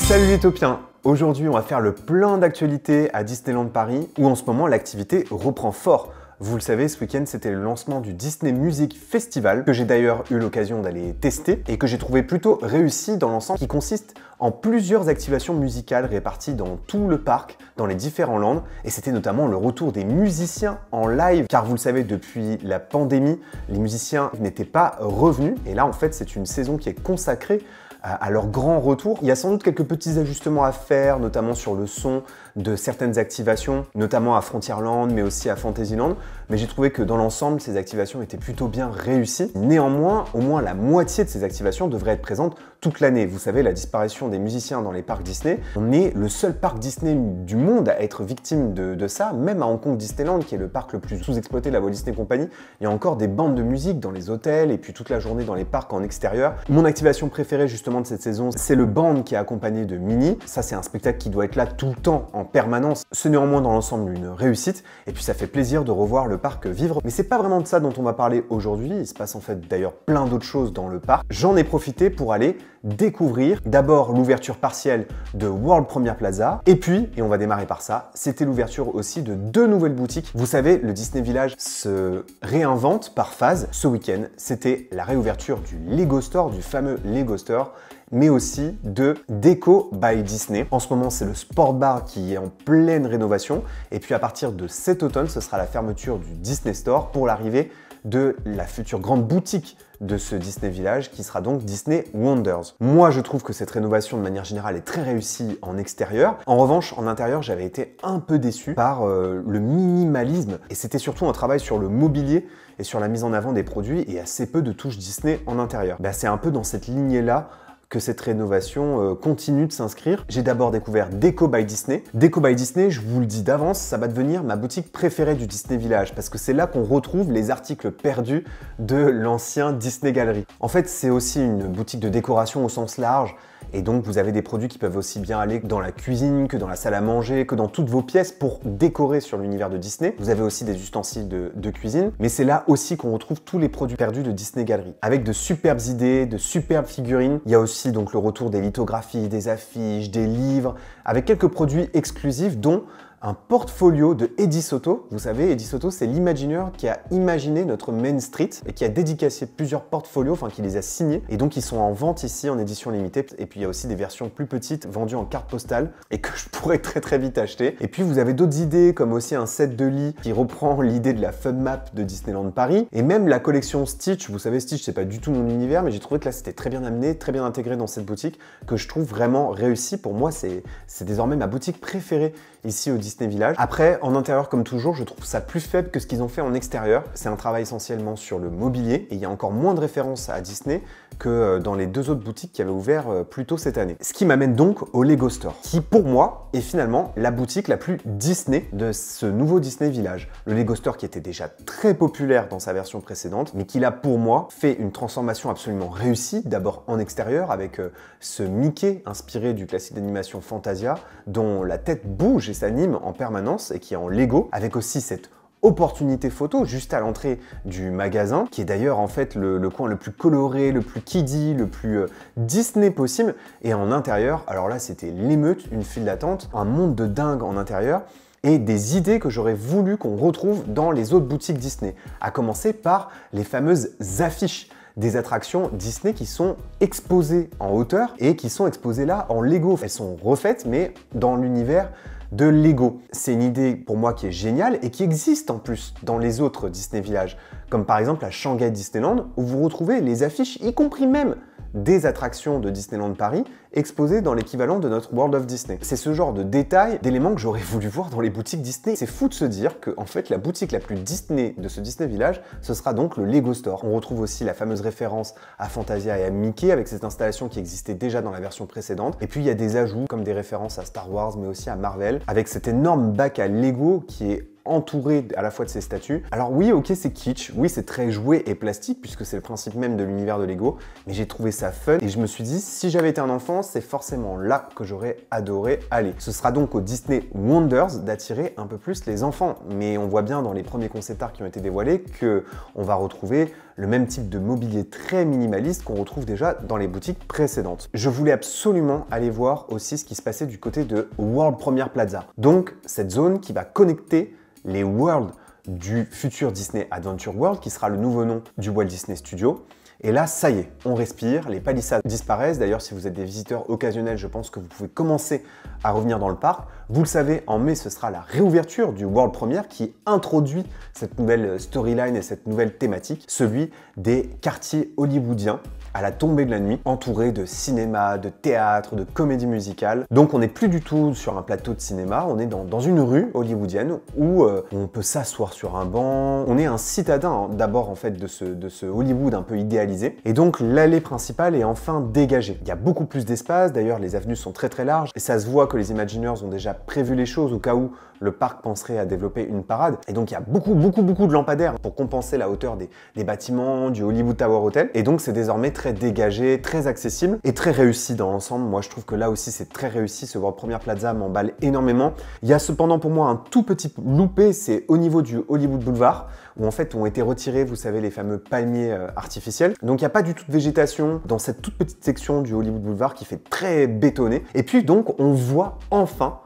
Salut les Topiens! Aujourd'hui, on va faire le plein d'actualités à Disneyland Paris, où en ce moment l'activité reprend fort. Vous le savez, ce week-end, c'était le lancement du Disney Music Festival, que j'ai d'ailleurs eu l'occasion d'aller tester et que j'ai trouvé plutôt réussi dans l'ensemble, qui consiste en plusieurs activations musicales réparties dans tout le parc, dans les différents lands. Et c'était notamment le retour des musiciens en live, car vous le savez, depuis la pandémie, les musiciens n'étaient pas revenus. Et là, en fait, c'est une saison qui est consacrée à leur grand retour. Il y a sans doute quelques petits ajustements à faire, notamment sur le son de certaines activations, notamment à Frontierland, mais aussi à Fantasyland. Mais j'ai trouvé que dans l'ensemble, ces activations étaient plutôt bien réussies. Néanmoins, au moins la moitié de ces activations devraient être présentes toute l'année. Vous savez, la disparition des musiciens dans les parcs Disney, on est le seul parc Disney du monde à être victime de ça. Même à Hong Kong Disneyland, qui est le parc le plus sous-exploité de la Walt Disney Company, il y a encore des bandes de musique dans les hôtels et puis toute la journée dans les parcs en extérieur. Mon activation préférée justement de cette saison, c'est le band qui est accompagné de Minnie. Ça, c'est un spectacle qui doit être là tout le temps, en permanence. C'est néanmoins dans l'ensemble une réussite. Et puis ça fait plaisir de revoir le parc vivre. Mais c'est pas vraiment de ça dont on va parler aujourd'hui. Il se passe en fait d'ailleurs plein d'autres choses dans le parc. J'en ai profité pour aller découvrir d'abord l'ouverture partielle de World Premier Plaza. Et puis, et on va démarrer par ça, c'était l'ouverture aussi de 2 nouvelles boutiques. Vous savez, le Disney Village se réinvente par phase. Ce week-end, c'était la réouverture du Lego Store, du fameux Lego Store, mais aussi de Deco by Disney. En ce moment, c'est le Sport Bar qui est en pleine rénovation. Et puis à partir de cet automne, ce sera la fermeture du Disney Store pour l'arrivée de la future grande boutique de ce Disney Village qui sera donc Disney Wonders. Moi, je trouve que cette rénovation de manière générale est très réussie en extérieur. En revanche, en intérieur, j'avais été un peu déçu par le minimalisme et c'était surtout un travail sur le mobilier et sur la mise en avant des produits et assez peu de touches Disney en intérieur. C'est un peu dans cette lignée-là que cette rénovation continue de s'inscrire. J'ai d'abord découvert Deco by Disney. Deco by Disney, je vous le dis d'avance, ça va devenir ma boutique préférée du Disney Village parce que c'est là qu'on retrouve les articles perdus de l'ancien Disney Gallery. En fait, c'est aussi une boutique de décoration au sens large et donc vous avez des produits qui peuvent aussi bien aller dans la cuisine, que dans la salle à manger, que dans toutes vos pièces pour décorer sur l'univers de Disney. Vous avez aussi des ustensiles de cuisine, mais c'est là aussi qu'on retrouve tous les produits perdus de Disney Gallery, avec de superbes idées, de superbes figurines. Il y a aussi donc le retour des lithographies, des affiches, des livres, avec quelques produits exclusifs dont un portfolio de Eddie Soto. Vous savez, Eddie Soto, c'est l'imagineur qui a imaginé notre Main Street et qui a dédicacé plusieurs portfolios, enfin qui les a signés. Et donc, ils sont en vente ici en édition limitée. Et puis, il y a aussi des versions plus petites vendues en carte postale et que je pourrais très vite acheter. Et puis, vous avez d'autres idées, comme aussi un set de lit qui reprend l'idée de la Fun Map de Disneyland Paris. Et même la collection Stitch. Vous savez, Stitch, c'est pas du tout mon univers, mais j'ai trouvé que là, c'était très bien amené, très bien intégré dans cette boutique, que je trouve vraiment réussi. Pour moi, c'est désormais ma boutique préférée ici au Disney Village. Après, en intérieur, comme toujours, je trouve ça plus faible que ce qu'ils ont fait en extérieur. C'est un travail essentiellement sur le mobilier et il y a encore moins de références à Disney que dans les 2 autres boutiques qui avaient ouvert plus tôt cette année. Ce qui m'amène donc au Lego Store, qui pour moi est finalement la boutique la plus Disney de ce nouveau Disney Village. Le Lego Store qui était déjà très populaire dans sa version précédente, mais qui là pour moi fait une transformation absolument réussie, d'abord en extérieur avec ce Mickey inspiré du classique d'animation Fantasia, dont la tête bouge et s'anime en permanence et qui est en Lego, avec aussi cette opportunité photo juste à l'entrée du magasin, qui est d'ailleurs en fait le coin le plus coloré, le plus kiddie, le plus Disney possible. Et en intérieur, alors là c'était l'émeute, une file d'attente, un monde de dingue en intérieur et des idées que j'aurais voulu qu'on retrouve dans les autres boutiques Disney. À commencer par les fameuses affiches des attractions Disney qui sont exposées en hauteur et qui sont exposées là en Lego. Elles sont refaites mais dans l'univers de Lego. C'est une idée pour moi qui est géniale et qui existe en plus dans les autres Disney Villages, comme par exemple à Shanghai Disneyland où vous retrouvez les affiches, y compris même des attractions de Disneyland Paris exposées dans l'équivalent de notre World of Disney. C'est ce genre de détails, d'éléments que j'aurais voulu voir dans les boutiques Disney. C'est fou de se dire que en fait la boutique la plus Disney de ce Disney Village, ce sera donc le Lego Store. On retrouve aussi la fameuse référence à Fantasia et à Mickey avec cette installation qui existait déjà dans la version précédente. Et puis il y a des ajouts comme des références à Star Wars mais aussi à Marvel avec cet énorme bac à Lego qui est entouré à la fois de ces statues. Alors oui, ok, c'est kitsch, oui, c'est très jouet et plastique puisque c'est le principe même de l'univers de Lego, mais j'ai trouvé ça fun et je me suis dit, si j'avais été un enfant, c'est forcément là que j'aurais adoré aller. Ce sera donc au Disney Wonders d'attirer un peu plus les enfants, mais on voit bien dans les premiers concept art qui ont été dévoilés que on va retrouver le même type de mobilier très minimaliste qu'on retrouve déjà dans les boutiques précédentes. Je voulais absolument aller voir aussi ce qui se passait du côté de World Premiere Plaza. Donc cette zone qui va connecter les worlds du futur Disney Adventure World, qui sera le nouveau nom du Walt Disney Studio. Et là, ça y est, on respire, les palissades disparaissent. D'ailleurs, si vous êtes des visiteurs occasionnels, je pense que vous pouvez commencer à revenir dans le parc. Vous le savez, en mai, ce sera la réouverture du World Premiere qui introduit cette nouvelle storyline et cette nouvelle thématique, celui des quartiers hollywoodiens à la tombée de la nuit, entourés de cinéma, de théâtre, de comédie musicale. Donc on n'est plus du tout sur un plateau de cinéma, on est dans une rue hollywoodienne où on peut s'asseoir sur un banc. On est un citadin d'abord en fait de ce Hollywood un peu idéalisé. Et donc l'allée principale est enfin dégagée. Il y a beaucoup plus d'espace, d'ailleurs les avenues sont très larges et ça se voit que les Imagineers ont déjà prévu les choses au cas où le parc penserait à développer une parade. Et donc il y a beaucoup de lampadaires pour compenser la hauteur des bâtiments, du Hollywood Tower Hotel. Et donc c'est désormais très dégagé, très accessible et très réussi dans l'ensemble. Moi je trouve que là aussi c'est très réussi, ce World Premiere Plaza m'emballe énormément. Il y a cependant pour moi un tout petit loupé, c'est au niveau du Hollywood Boulevard, où en fait ont été retirés, vous savez, les fameux palmiers artificiels. Donc il n'y a pas du tout de végétation dans cette toute petite section du Hollywood Boulevard qui fait très bétonné. Et puis donc on voit enfin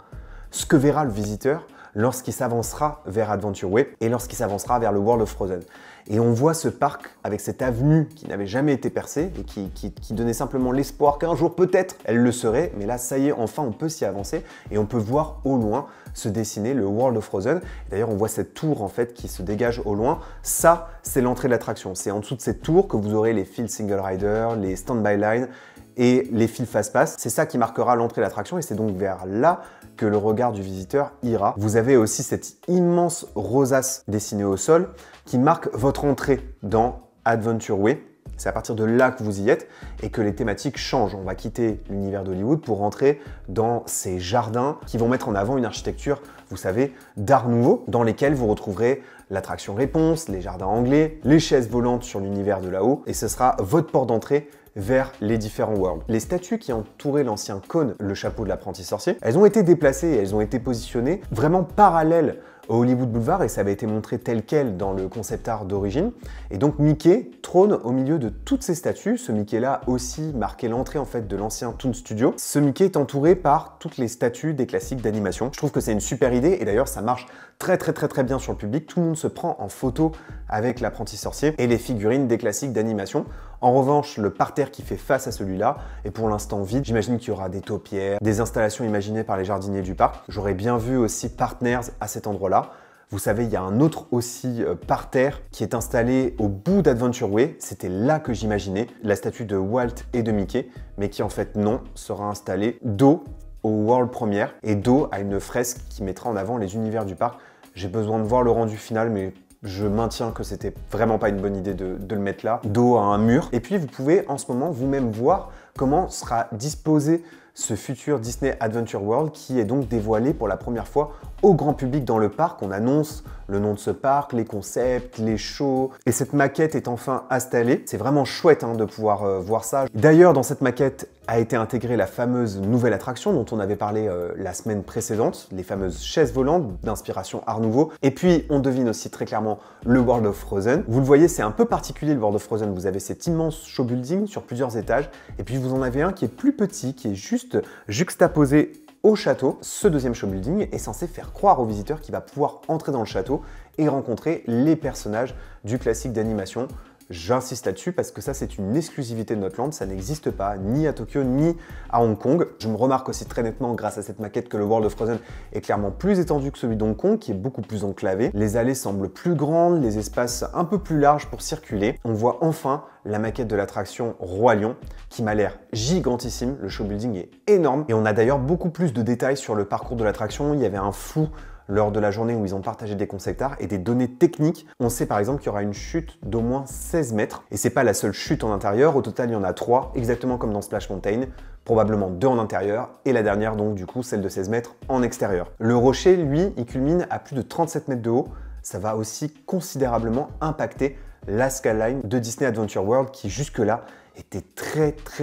ce que verra le visiteur lorsqu'il s'avancera vers Adventure Way et lorsqu'il s'avancera vers le World of Frozen. Et on voit ce parc avec cette avenue qui n'avait jamais été percée et qui donnait simplement l'espoir qu'un jour peut-être elle le serait. Mais là, ça y est, enfin on peut s'y avancer et on peut voir au loin se dessiner le World of Frozen. D'ailleurs, on voit cette tour en fait qui se dégage au loin. Ça, c'est l'entrée de l'attraction. C'est en dessous de cette tour que vous aurez les fils single rider, les stand-by line et les fils fast pass. C'est ça qui marquera l'entrée de l'attraction et c'est donc vers là que le regard du visiteur ira. Vous avez aussi cette immense rosace dessinée au sol qui marque votre entrée dans Adventure Way. C'est à partir de là que vous y êtes et que les thématiques changent. On va quitter l'univers d'Hollywood pour rentrer dans ces jardins qui vont mettre en avant une architecture, vous savez, d'art nouveau, dans lesquels vous retrouverez l'attraction réponse, les jardins anglais, les chaises volantes sur l'univers de là-haut, et ce sera votre porte d'entrée vers les différents worlds. Les statues qui entouraient l'ancien cône, le chapeau de l'apprenti sorcier, elles ont été déplacées et elles ont été positionnées vraiment parallèles au Hollywood Boulevard et ça avait été montré tel quel dans le concept art d'origine. Et donc Mickey trône au milieu de toutes ces statues. Ce Mickey-là aussi marquait l'entrée en fait de l'ancien Toon Studio. Ce Mickey est entouré par toutes les statues des classiques d'animation. Je trouve que c'est une super idée et d'ailleurs ça marche très bien sur le public. Tout le monde se prend en photo avec l'apprenti sorcier et les figurines des classiques d'animation. En revanche, le parterre qui fait face à celui-là est pour l'instant vide. J'imagine qu'il y aura des taupières, des installations imaginées par les jardiniers du parc. J'aurais bien vu aussi Partners à cet endroit-là. Vous savez, il y a un autre aussi parterre qui est installé au bout d'Adventure Way. C'était là que j'imaginais la statue de Walt et de Mickey, mais qui en fait non, sera installée dos au World Premiere et dos à une fresque qui mettra en avant les univers du parc. J'ai besoin de voir le rendu final, mais je maintiens que c'était vraiment pas une bonne idée de le mettre là, dos à un mur. Et puis vous pouvez en ce moment vous-même voir comment sera disposé ce futur Disney Adventure World qui est donc dévoilé pour la première fois au grand public dans le parc. On annonce le nom de ce parc, les concepts, les shows, et cette maquette est enfin installée. C'est vraiment chouette de pouvoir voir ça. D'ailleurs, dans cette maquette a été intégrée la fameuse nouvelle attraction dont on avait parlé la semaine précédente, les fameuses chaises volantes d'inspiration Art Nouveau. Et puis, on devine aussi très clairement le World of Frozen. Vous le voyez, c'est un peu particulier le World of Frozen. Vous avez cet immense show building sur plusieurs étages, et puis vous en avez un qui est plus petit, qui est juste juxtaposé au château. Ce deuxième show building est censé faire croire au visiteur qu'il va pouvoir entrer dans le château et rencontrer les personnages du classique d'animation. J'insiste là-dessus parce que ça, c'est une exclusivité de notre land, ça n'existe pas ni à Tokyo ni à Hong Kong. Je me remarque aussi très nettement grâce à cette maquette que le World of Frozen est clairement plus étendu que celui d'Hong Kong, qui est beaucoup plus enclavé. Les allées semblent plus grandes, les espaces un peu plus larges pour circuler. On voit enfin la maquette de l'attraction Roi Lion qui m'a l'air gigantissime. Le show building est énorme et on a d'ailleurs beaucoup plus de détails sur le parcours de l'attraction. Il y avait un flou lors de la journée où ils ont partagé des concept art et des données techniques. On sait par exemple qu'il y aura une chute d'au moins 16 mètres. Et c'est pas la seule chute en intérieur. Au total, il y en a 3, exactement comme dans Splash Mountain. Probablement 2 en intérieur et la dernière, donc du coup, celle de 16 mètres en extérieur. Le rocher, lui, il culmine à plus de 37 mètres de haut. Ça va aussi considérablement impacter la skyline de Disney Adventure World qui jusque-là était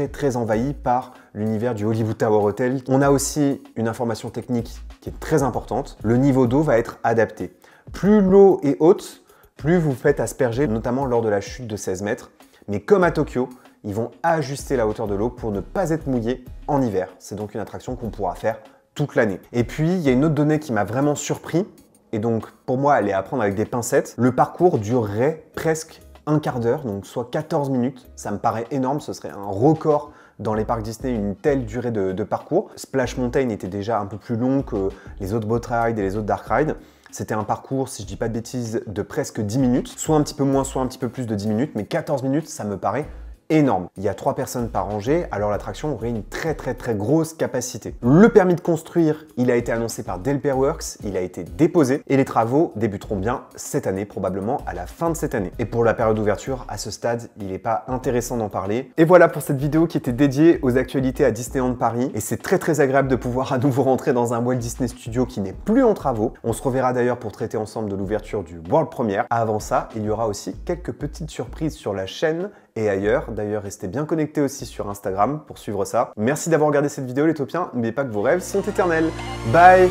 très envahi par l'univers du Hollywood Tower Hotel. On a aussi une information technique qui est très importante. Le niveau d'eau va être adapté. Plus l'eau est haute, plus vous faites asperger, notamment lors de la chute de 16 mètres. Mais comme à Tokyo, ils vont ajuster la hauteur de l'eau pour ne pas être mouillé en hiver. C'est donc une attraction qu'on pourra faire toute l'année. Et puis, il y a une autre donnée qui m'a vraiment surpris, et donc pour moi, elle est à prendre avec des pincettes. Le parcours durerait presque un quart d'heure, donc soit 14 minutes. Ça me paraît énorme, ce serait un record dans les parcs Disney, une telle durée de parcours. Splash Mountain était déjà un peu plus long que les autres boat rides et les autres dark rides. C'était un parcours, si je dis pas de bêtises, de presque 10 minutes, soit un petit peu moins, soit un petit peu plus de 10 minutes, mais 14 minutes, ça me paraît énorme. Il y a 3 personnes par rangée, alors l'attraction aurait une très grosse capacité. Le permis de construire, il a été annoncé par Delper Works, il a été déposé et les travaux débuteront bien cette année, probablement à la fin de cette année. Et pour la période d'ouverture, à ce stade, il n'est pas intéressant d'en parler. Et voilà pour cette vidéo qui était dédiée aux actualités à Disneyland Paris. Et c'est très agréable de pouvoir à nouveau rentrer dans un Walt Disney Studio qui n'est plus en travaux. On se reverra d'ailleurs pour traiter ensemble de l'ouverture du World Premiere. Avant ça, il y aura aussi quelques petites surprises sur la chaîne et ailleurs. D'ailleurs, restez bien connectés aussi sur Instagram pour suivre ça. Merci d'avoir regardé cette vidéo les Taupiens. N'oubliez pas que vos rêves sont éternels. Bye!